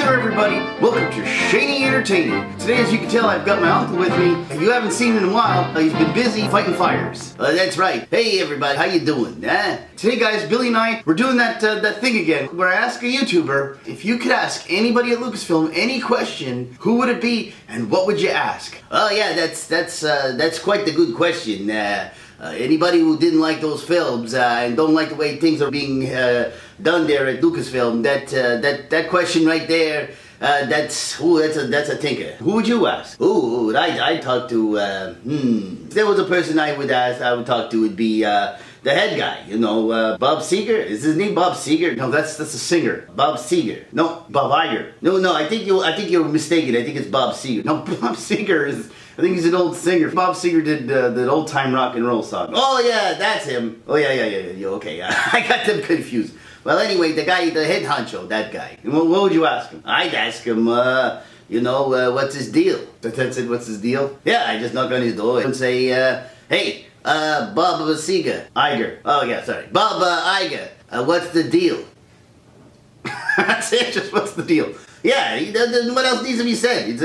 there, everybody. Welcome to Shady Entertaining. Today, as you can tell, I've got my uncle with me. You haven't seen him in a while. He's been busy fighting fires. That's right. Hey, everybody. How you doing? Today, guys, Billy and I, we're doing that thing again where I ask a YouTuber, if you could ask anybody at Lucasfilm any question, who would it be and what would you ask? Oh, yeah, that's quite the good question. Anybody who didn't like those films and don't like the way things are being done there at Lucasfilm, that question right there, that's a tinker. Who would you ask? Ooh, I'd talk to. If there was a person I would talk to, would be the head guy. You know, Bob Seger. Is his name Bob Seger? No, that's a singer. Bob Seger. No, Bob Iger. No, I think you're mistaken. I think it's Bob Seger. No, Bob Seger is. I think he's an old singer. Bob Seger did the old time rock and roll song. Oh yeah, that's him. Oh yeah. Okay, I got them confused. Well, anyway, the guy, the head honcho, that guy. And what would you ask him? I'd ask him, what's his deal? That's it. What's his deal? Yeah, I just knock on his door and say, hey, Bob Seger, Iger. Oh yeah, sorry, Bob Iger. What's the deal? That's it. Just what's the deal? Yeah. What else needs to be said?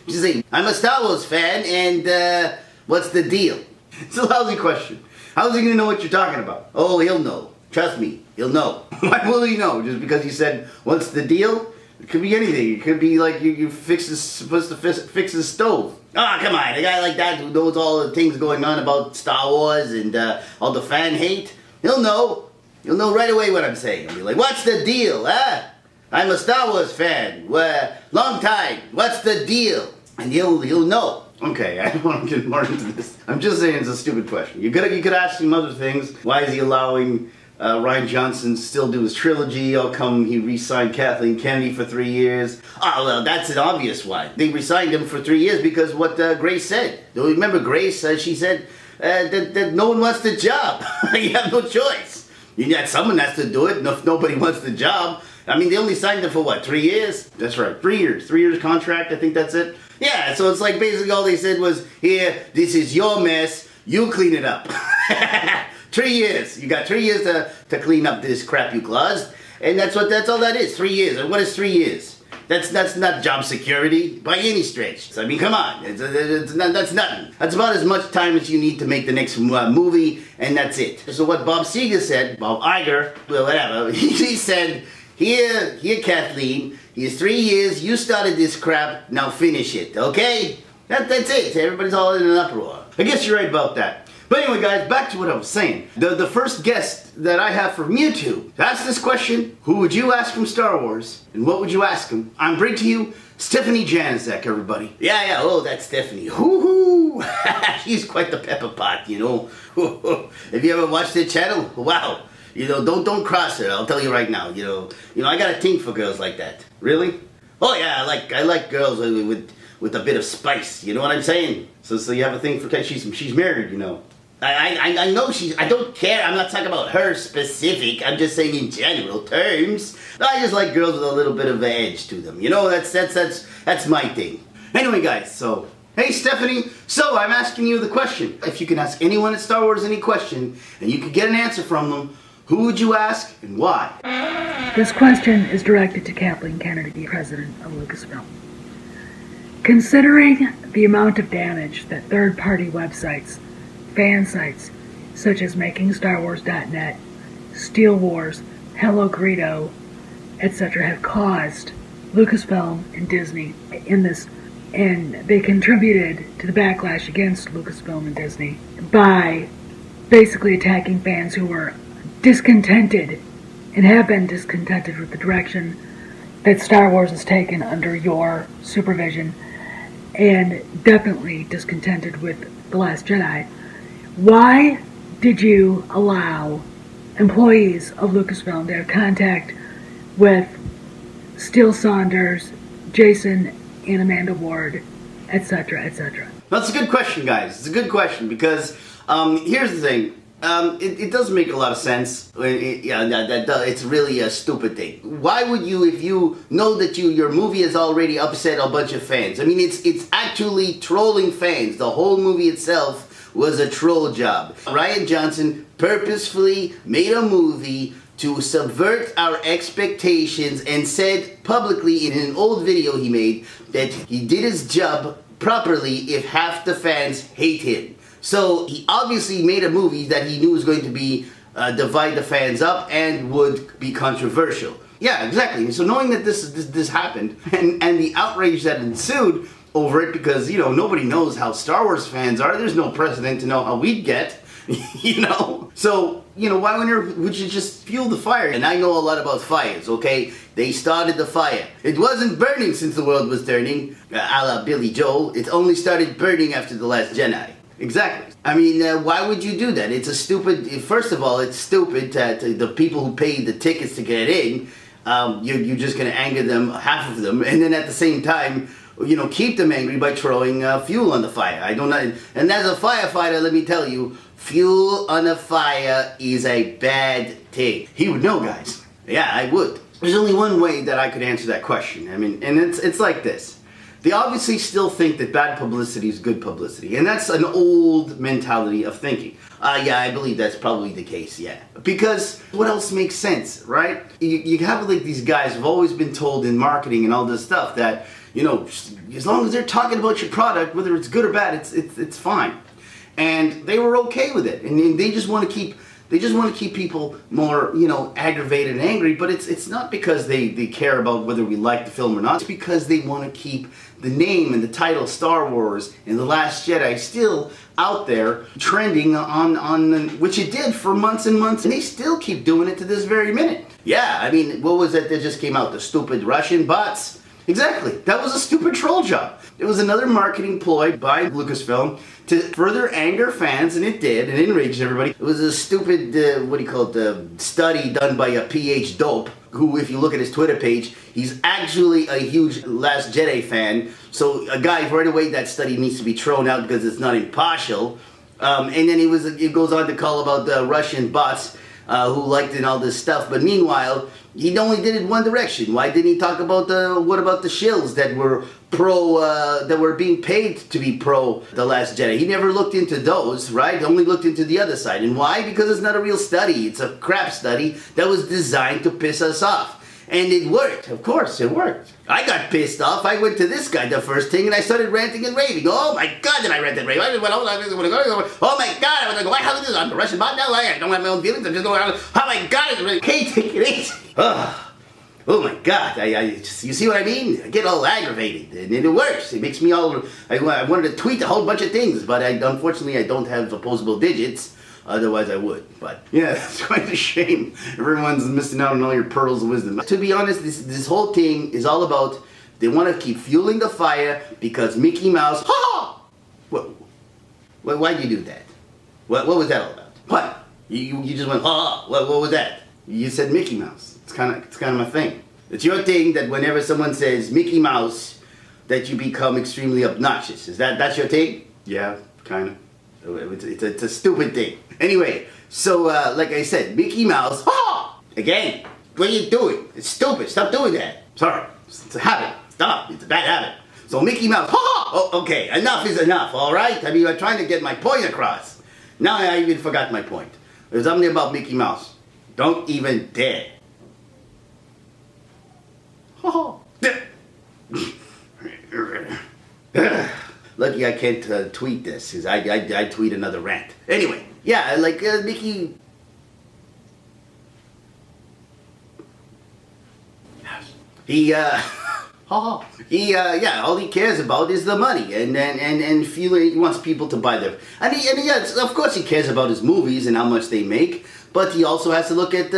Just say, I'm a Star Wars fan, and what's the deal? It's a lousy question. How's he gonna know what you're talking about? Oh, he'll know. Trust me, he'll know. Why will he know? Just because he said, what's the deal? It could be anything. It could be like you're supposed to fix his stove. Ah, come on, a guy like that who knows all the things going on about Star Wars and all the fan hate, he'll know. He'll know right away what I'm saying. He'll be like, what's the deal, huh? I'm a Star Wars fan. Long time. What's the deal? And you'll know. Okay, I don't want to get more into this. I'm just saying it's a stupid question. You could ask him other things. Why is he allowing Rian Johnson to still do his trilogy? How come he re-signed Kathleen Kennedy for 3 years? Oh, well, that's an obvious why. They re-signed him for 3 years because what Grace said. Do you remember Grace? She said that no one wants the job. You have no choice. Someone has to do it, and if nobody wants the job. I mean, they only signed him for what, 3 years? That's right, 3 years. 3 years contract, I think that's it. Yeah, so it's like basically all they said was, here, this is your mess, you clean it up. 3 years. You got 3 years to clean up this crap you caused, and that's all that is, 3 years. And what is 3 years? That's not job security by any stretch. I mean, come on, that's nothing. That's about as much time as you need to make the next movie, and that's it. So what Bob Seger said, Bob Iger, well, whatever, he said, Here, Kathleen, here's 3 years, you started this crap, now finish it, okay? That's it, everybody's all in an uproar. I guess you're right about that. But anyway, guys, back to what I was saying. The first guest that I have from YouTube to ask this question, who would you ask from Star Wars, and what would you ask him? I'm bringing to you Stephanie Janeczek, everybody. Yeah, oh, that's Stephanie. Hoo-hoo! She's quite the pepper pot, you know. Have you ever watched her channel? Wow. You know, don't cross her. I'll tell you right now. You know, I got a thing for girls like that. Really? Oh yeah, I like girls with a bit of spice. You know what I'm saying? So you have a thing for she's married. You know. I know I don't care. I'm not talking about her specific. I'm just saying in general terms. I just like girls with a little bit of an edge to them. You know, that's my thing. Anyway, guys. So. Hey Stephanie, so I'm asking you the question. If you can ask anyone at Star Wars any question, and you could get an answer from them, who would you ask and why? This question is directed to Kathleen Kennedy, president of Lucasfilm. Considering the amount of damage that third-party websites, fan sites, such as MakingStarWars.net, Steel Wars, Hello Greedo, etc. have caused Lucasfilm and Disney in this, and they contributed to the backlash against Lucasfilm and Disney by basically attacking fans who were discontented and have been discontented with the direction that Star Wars has taken under your supervision, and definitely discontented with The Last Jedi. Why did you allow employees of Lucasfilm to have contact with Steele Saunders, Jason and Amanda Ward, etc., etc.? That's a good question, guys. It's a good question because here's the thing. It does make a lot of sense. It's really a stupid thing. Why would you, if you know that your movie has already upset a bunch of fans? I mean, it's actually trolling fans. The whole movie itself was a troll job. Rian Johnson purposefully made a movie to subvert our expectations and said publicly in an old video he made that he did his job properly if half the fans hate him. So he obviously made a movie that he knew was going to be divide the fans up and would be controversial. Yeah, exactly. So knowing that this happened and the outrage that ensued over it, because, you know, nobody knows how Star Wars fans are. There's no precedent to know how we'd get, you know. So, you know, why would you just fuel the fire? And I know a lot about fires, okay? They started the fire. It wasn't burning since the world was turning, a la Billy Joel. It only started burning after The Last Jedi. Exactly. I mean, why would you do that? It's a stupid, first of all, it's stupid that the people who paid the tickets to get in, you're just going to anger them, half of them, and then at the same time, you know, keep them angry by throwing fuel on the fire. I don't know. And as a firefighter, let me tell you, fuel on a fire is a bad thing. He would know, guys. Yeah, I would. There's only one way that I could answer that question. I mean, and it's like this. They obviously still think that bad publicity is good publicity. And that's an old mentality of thinking. Yeah, I believe that's probably the case, yeah. Because what else makes sense, right? You have like these guys who've always been told in marketing and all this stuff that, you know, as long as they're talking about your product, whether it's good or bad, it's fine. And they were okay with it. And they just want to keep people more, you know, aggravated and angry, but it's not because they care about whether we like the film or not. It's because they want to keep the name and the title Star Wars and The Last Jedi still out there trending on which it did for months and months, and they still keep doing it to this very minute. Yeah, I mean, what was that just came out? The stupid Russian bots? Exactly. That was a stupid troll job. It was another marketing ploy by Lucasfilm to further anger fans, and it did, and enraged everybody. It was a stupid, study done by a PH dope, who, if you look at his Twitter page, he's actually a huge Last Jedi fan. So a guy, right away, that study needs to be thrown out because it's not impartial. And then it goes on to call about the Russian bots who liked it and all this stuff. But meanwhile, he only did it one direction. Why didn't he talk about what about the shills that were that were being paid to be pro The Last Jedi? He never looked into those, right? He only looked into the other side. And why? Because it's not a real study. It's a crap study that was designed to piss us off. And it worked. Of course, it worked. I got pissed off. I went to this guy the first thing and I started ranting and raving. Oh my God, did I rant and rave? Oh my God, I was like, why hell is this? I'm a Russian bot now? I don't have my own feelings. I'm just going around. Oh my God, it's really... Okay, take it easy. Oh my God, you see what I mean? I get all aggravated, and it works. It makes me all... I wanted to tweet a whole bunch of things, but unfortunately I don't have opposable digits. Otherwise I would. But yeah, it's quite a shame. Everyone's missing out on all your pearls of wisdom. To be honest, this whole thing is all about, they want to keep fueling the fire because Mickey Mouse... Ha! Why'd you do that? What was that all about? What? You just went, ha! What was that? You said Mickey Mouse. It's kind of my thing. It's your thing that whenever someone says Mickey Mouse, that you become extremely obnoxious. That's your thing? Yeah, kind of. It's a stupid thing. Anyway, so like I said, Mickey Mouse. Oh! Again, what are you doing? It's stupid. Stop doing that. Sorry, it's a habit. Stop. It's a bad habit. So Mickey Mouse. Oh, okay. Enough is enough. All right. I mean, I'm trying to get my point across. Now I even forgot my point. There's something about Mickey Mouse. Don't even dare. Lucky I can't tweet this, because I tweet another rant. Anyway, yeah, like Mickey... Yeah, all he cares about is the money, and feeling he wants people to buy them. And yeah, of course he cares about his movies and how much they make, but he also has to look at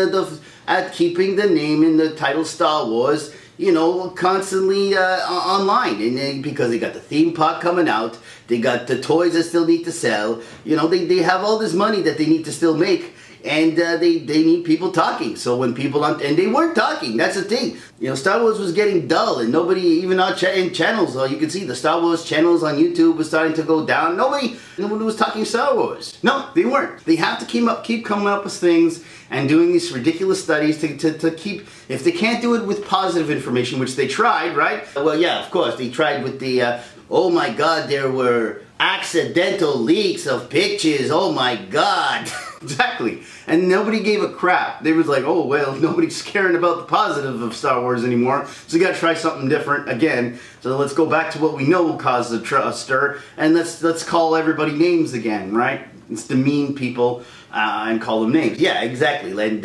at keeping the name in the title Star Wars, you know, constantly online. And because they got the theme park coming out, they got the toys that still need to sell, you know, they have all this money that they need to still make, and they need people talking. So when people aren't, and they weren't talking, that's the thing. You know, Star Wars was getting dull, and nobody, even our in channels, you can see the Star Wars channels on YouTube was starting to go down. Nobody was talking Star Wars. No, they weren't. They have to keep coming up with things and doing these ridiculous studies to keep, if they can't do it with positive information, which they tried, right? Well, yeah, of course, they tried with the, oh my God, there were accidental leaks of pictures. Oh my God. Exactly. And nobody gave a crap. They was like, oh, well, nobody's caring about the positive of Star Wars anymore, so we got to try something different again. So let's go back to what we know caused a stir, and let's call everybody names again, right? It's demean people and call them names. Yeah, exactly. And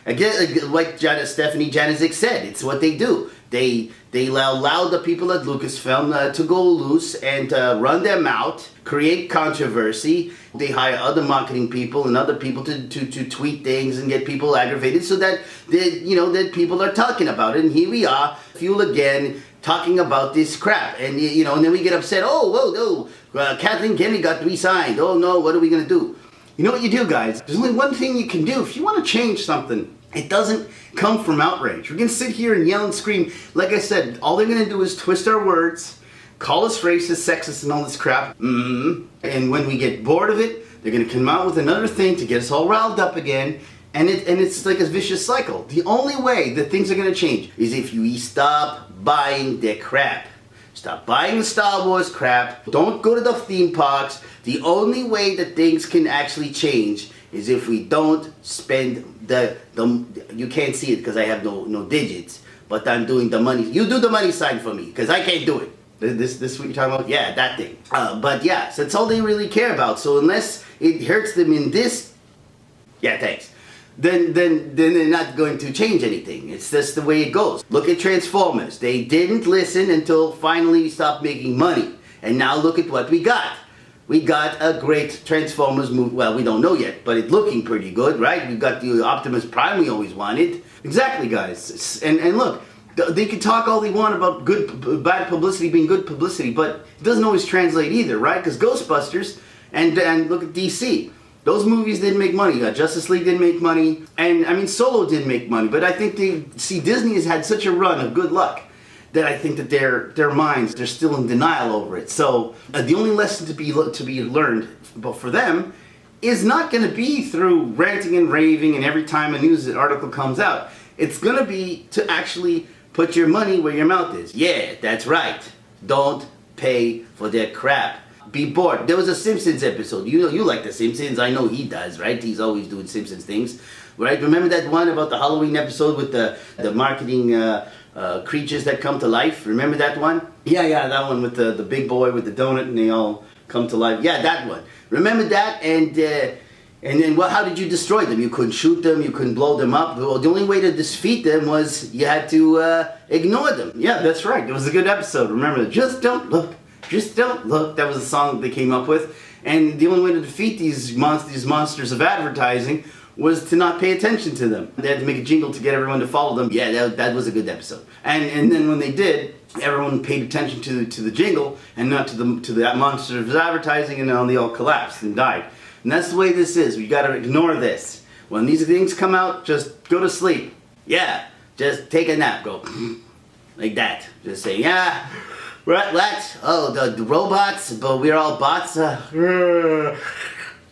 again, like Stephanie Janeczek said, it's what they do. They allow the people at Lucasfilm to go loose and run their mouth, create controversy. They hire other marketing people and other people to tweet things and get people aggravated, so that that people are talking about it. And here we are, fuel again, talking about this crap. And and then we get upset. Oh, whoa, no, Kathleen Kennedy got re-signed. Oh no, what are we gonna do? You know what you do, guys? There's only one thing you can do if you want to change something. It doesn't come from outrage. We're going to sit here and yell and scream. Like I said, all they're going to do is twist our words, call us racist, sexist, and all this crap. And when we get bored of it, they're going to come out with another thing to get us all riled up again. And it's like a vicious cycle. The only way that things are going to change is if you stop buying their crap. Stop buying the Star Wars crap. Don't go to the theme parks. The only way that things can actually change is if we don't spend you can't see it because I have no digits, but I'm doing the money. You do the money sign for me because I can't do it. This what you're talking about? Yeah, that thing. But yeah, so that's all they really care about. So unless it hurts them in this, yeah, thanks. Then they're not going to change anything. It's just the way it goes. Look at Transformers. They didn't listen until finally we stopped making money. And now look at what we got. We got a great Transformers movie. Well, we don't know yet, but it's looking pretty good, right? We've got the Optimus Prime we always wanted. Exactly, guys. And look, they can talk all they want about bad publicity being good publicity, but it doesn't always translate either, right? Because Ghostbusters and look at DC. Those movies didn't make money. Justice League didn't make money. And, I mean, Solo didn't make money. But I think Disney has had such a run of good luck that I think that their minds, they're still in denial over it. So the only lesson to be learned for them is not going to be through ranting and raving and every time a news article comes out. It's going to be to actually put your money where your mouth is. Yeah, that's right. Don't pay for their crap. Be bored. There was a Simpsons episode. You like the Simpsons. I know he does, right? He's always doing Simpsons things, right? Remember that one about the Halloween episode with the marketing creatures that come to life? Remember that one? Yeah, that one with the big boy with the donut and they all come to life. Yeah, that one. Remember that? And then how did you destroy them? You couldn't shoot them. You couldn't blow them up. Well, the only way to defeat them was you had to ignore them. Yeah, that's right. It was a good episode. Remember, just don't look. Just don't look. That was a song that they came up with. And the only way to defeat these monsters of advertising was to not pay attention to them. They had to make a jingle to get everyone to follow them. Yeah, that was a good episode. And then when they did, everyone paid attention to the jingle and not to the monsters of advertising, and then they all collapsed and died. And that's the way this is. We got to ignore this. When these things come out, just go to sleep. Yeah, just take a nap. Go like that. Just say, yeah. What? Oh, the robots? But we're all bots?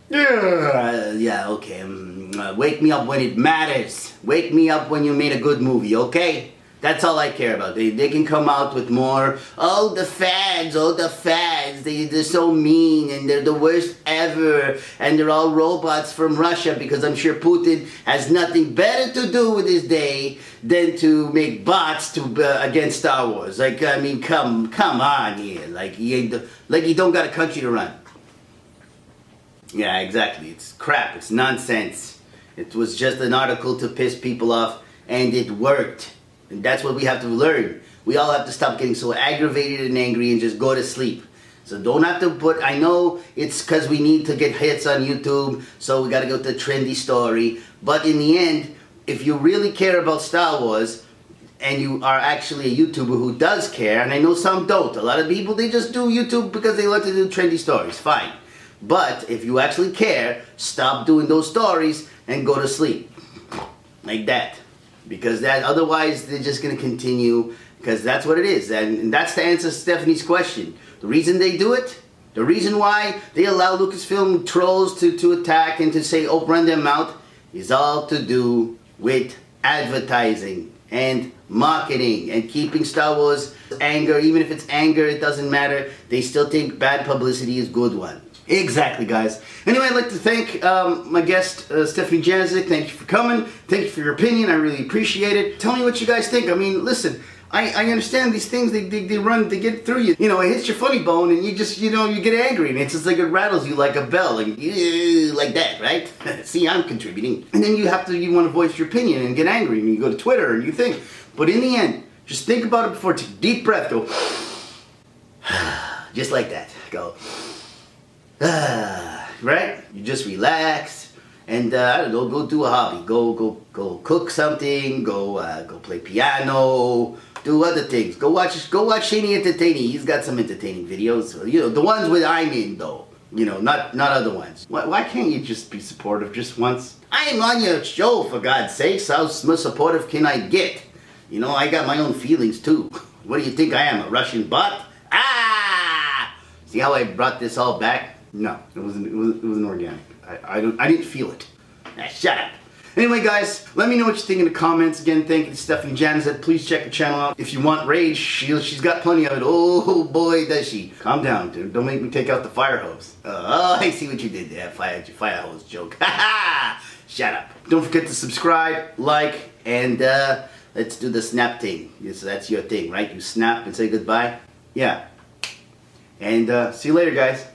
Yeah, okay. Wake me up when it matters. Wake me up when you made a good movie, okay? That's all I care about. They can come out with more, the fads, they're so mean and they're the worst ever and they're all robots from Russia, because I'm sure Putin has nothing better to do with his day than to make bots against Star Wars. Like, I mean, come on here. Like he don't got a country to run. Yeah, exactly. It's crap. It's nonsense. It was just an article to piss people off, and it worked. And that's what we have to learn. We all have to stop getting so aggravated and angry and just go to sleep. So don't have to I know it's because we need to get hits on YouTube, so we got to go to the trendy story. But in the end, if you really care about Star Wars, and you are actually a YouTuber who does care, and I know some don't. A lot of people, they just do YouTube because they like to do trendy stories. Fine. But if you actually care, stop doing those stories and go to sleep. Like that. Because otherwise they're just going to continue, because that's what it is. And that's to answer Stephanie's question. The reason they do it, the reason why they allow Lucasfilm trolls to attack and to say, run their mouth, is all to do with advertising. and marketing and keeping Star Wars anger. Even if it's anger, it doesn't matter. They still think bad publicity is good one. Exactly, guys. Anyway, I'd like to thank my guest, Stephanie Janeczek. Thank you for coming. Thank you for your opinion. I really appreciate it. Tell me what you guys think. I mean, listen, I understand these things, they get through you. You know, it hits your funny bone and you just, you know, you get angry and it's just like it rattles you like a bell, and like that, right? See, I'm contributing. And then you want to voice your opinion and get angry and you go to Twitter and you think. But in the end, just think about it before, take a deep breath, go, just like that, go, right? You just relax. And I don't know, go do a hobby. Go cook something. Go play piano. Do other things. Go watch Shaney Entertaining. He's got some entertaining videos. You know, the ones with I'm in though. You know, not other ones. Why can't you just be supportive just once? I'm on your show, for God's sakes. How supportive can I get? You know, I got my own feelings too. What do you think I am, a Russian bot? Ah! See how I brought this all back? No, it wasn't organic. I didn't feel it. Shut up. Anyway, guys, let me know what you think in the comments. Again, thank you to Stephanie Janeczek. Please check the channel out. If you want rage, she's got plenty of it. Oh boy, does she. Calm down, dude. Don't make me take out the fire hose. Oh, I see what you did there. Fire hose joke. Shut up. Don't forget to subscribe, like, and let's do the snap thing. Yes, that's your thing, right? You snap and say goodbye. Yeah. And see you later, guys.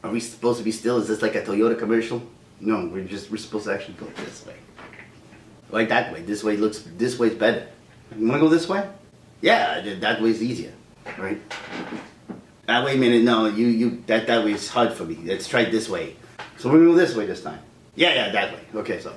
Are we supposed to be still? Is this like a Toyota commercial? No, we're supposed to actually go this way. Like that way. This way's better. You wanna go this way? Yeah, that way's easier. Right? Wait a minute, no, that way is hard for me. Let's try this way. So we're gonna go this way this time. Yeah, that way. Okay, so.